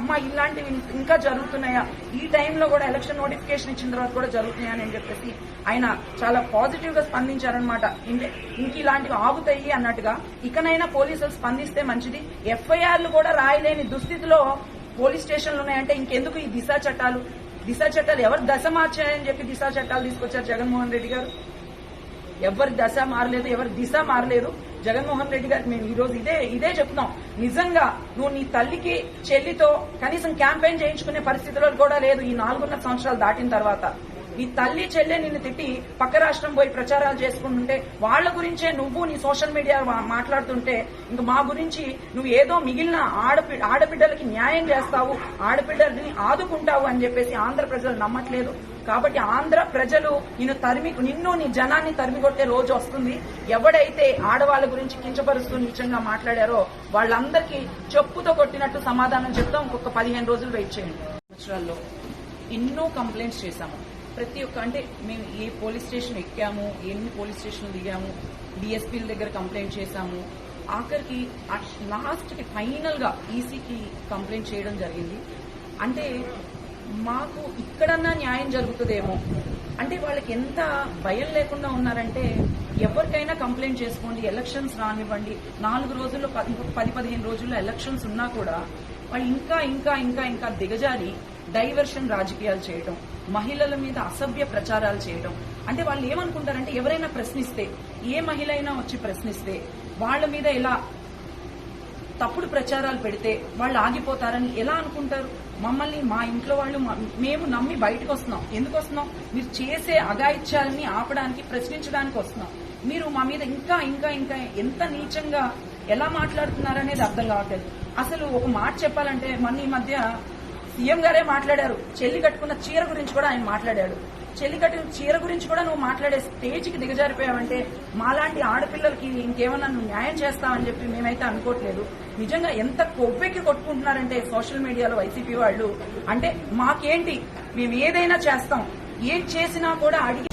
అమ్మ ఇలాంటివి ఇంకా జరుగుతున్నాయా, ఈ టైంలో కూడా ఎలక్షన్ నోటిఫికేషన్ ఇచ్చిన తర్వాత కూడా జరుగుతున్నాయా అని చెప్పేసి ఆయన చాలా పాజిటివ్ గా స్పందించారనమాట. ఇంక ఇలాంటివి ఆగుతాయి అన్నట్టుగా ఇకనైనా పోలీసులు స్పందిస్తే మంచిది. ఎఫ్ఐఆర్లు కూడా రాయలేని దుస్థితిలో పోలీస్ స్టేషన్లు ఉన్నాయంటే ఇంకెందుకు ఈ దిశ చట్టాలు ఎవరు దశ మార్చాయని చెప్పి దిశ చట్టాలు తీసుకొచ్చారు జగన్మోహన్ రెడ్డి గారు. ఎవరి దశ మారలేదు, ఎవరి దిశ మారలేదు. జగన్మోహన్ రెడ్డి గారికి మేము ఈ రోజు ఇదే చెప్తున్నాం. నిజంగా నువ్వు నీ తల్లికి చెల్లితో కనీసం క్యాంపెయిన్ చేయించుకునే పరిస్థితిలో కూడా లేదు ఈ 4.5 సంవత్సరాలు దాటిన తర్వాత. నీ తల్లి చెల్లె నిన్ను తిట్టి పక్క రాష్ట్రం పోయి ప్రచారాలు చేసుకుంటుంటే వాళ్ల గురించే నువ్వు నీ సోషల్ మీడియా మాట్లాడుతుంటే ఇంక మా గురించి నువ్వు ఏదో మిగిలిన ఆడబిడ్డలకి న్యాయం చేస్తావు, ఆడబిడ్డలని ఆదుకుంటావు అని చెప్పేసి ఆంధ్ర ప్రజలు నమ్మట్లేదు. కాబట్టి ఆంధ్ర ప్రజలు నిన్ను నీ జనాన్ని తరిమికొట్టే రోజు వస్తుంది. ఎవడైతే ఆడవాళ్ల గురించి కించపరుస్తూ నీచంగా మాట్లాడారో వాళ్ళందరికీ చెప్పుతో కొట్టినట్టు సమాధానం చెప్తాం. ఇంకొక 15 రోజులు వెయిట్ చేయండి. సంవత్సరాల్లో ఎన్నో కంప్లైంట్స్ చేశాము. ప్రతి ఒక్క అంటే మేము ఏ పోలీస్ స్టేషన్ ఎక్కాము, ఎన్ని పోలీస్ స్టేషన్లు దిగాము, డిఎస్పీల దగ్గర కంప్లైంట్ చేశాము. ఆఖరికి లాస్ట్ కి ఫైనల్ గా ఈసీకి కంప్లైంట్ చేయడం జరిగింది. అంటే మాకు ఇక్కడన్నా న్యాయం జరుగుతుందేమో అంటే వాళ్ళకి ఎంత భయం లేకుండా ఉన్నారంటే ఎవరికైనా కంప్లైంట్ చేసుకోండి, ఎలక్షన్స్ రానివ్వండి, 4 రోజుల్లో 10-15 రోజుల్లో ఎలక్షన్స్ ఉన్నా కూడా వాళ్ళు ఇంకా ఇంకా ఇంకా ఇంకా దిగజారి డైవర్షన్ రాజకీయాలు చేయడం, మహిళల మీద అసభ్య ప్రచారాలు చేయడం. అంటే వాళ్ళు ఏమనుకుంటారంటే ఎవరైనా ప్రశ్నిస్తే, ఏ మహిళ అయినా వచ్చి ప్రశ్నిస్తే వాళ్ళ మీద ఇలా తప్పుడు ప్రచారాలు పెడితే వాళ్ళు ఆగిపోతారని ఎలా అనుకుంటారు? మమ్మల్ని మా ఇంట్లో వాళ్ళు మేము నమ్మి బయటకు వస్తున్నాం. ఎందుకు వస్తున్నాం? మీరు చేసే అఘాయిత్యాలని ఆపడానికి, ప్రశ్నించడానికి వస్తున్నాం. మీరు మా మీద ఇంకా ఇంకా ఇంకా ఎంత నీచంగా ఎలా మాట్లాడుతున్నారనేది అర్థం కావట్లేదు. అసలు ఒక మాట చెప్పాలంటే మొన్న ఈ మధ్య సీఎం గారే మాట్లాడారు. చెల్లి కట్టుకున్న చీర గురించి కూడా ఆయన మాట్లాడాడు. చెల్లి కట్టుకున్న చీర గురించి కూడా నువ్వు మాట్లాడే స్టేజ్కి దిగజారిపోయావంటే మాలాంటి ఆడపిల్లలకి ఇంకేమన్నా నువ్వు న్యాయం చేస్తావని చెప్పి మేమైతే అనుకోవట్లేదు. నిజంగా ఎంత కొవ్వెక్కి కొట్టుకుంటున్నారంటే సోషల్ మీడియాలో వైసీపీ వాళ్ళు. అంటే మాకేంటి, మేము ఏదైనా చేస్తాం, ఏం చేసినా కూడా అడిగి